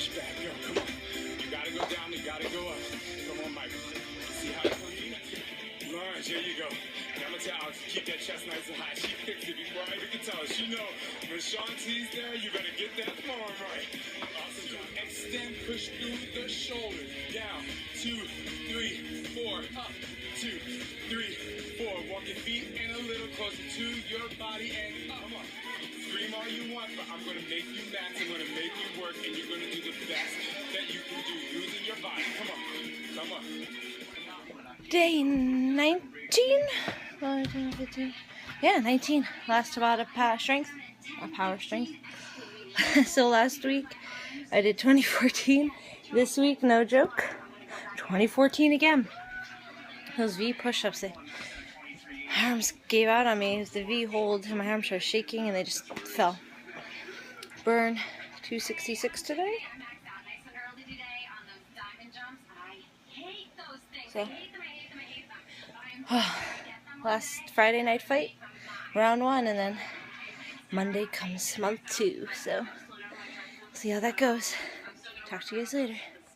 push back, yo, come on. You gotta go down, you gotta go up. Come on, Mike. See how it comes? Large, there you go. Now I'm gonna tell Alex to keep that chest nice and high. She fixed it before I even can tell her. She know when Shaun T's there, you better get that form right. Awesome job. Extend, push through the shoulders. Down, 2, 3, 4, up, 2, 3, 4. Walk your feet in a little closer to your body and up. Come on. Scream all you want, but I'm gonna make you max. I'm gonna make you work, and you're gonna do the best that you can do using your body. Come on. Come on. Day 19? Yeah, 19. Last about a power strength. So last week I did 2014. This week, no joke, 2014 again. Those V push-ups, my arms gave out on me. It was the V hold, and my arms started shaking, and they just fell. Burn 266 today. So, last Friday night fight, round 1, and then Monday comes month 2. So, see how that goes. Talk to you guys later.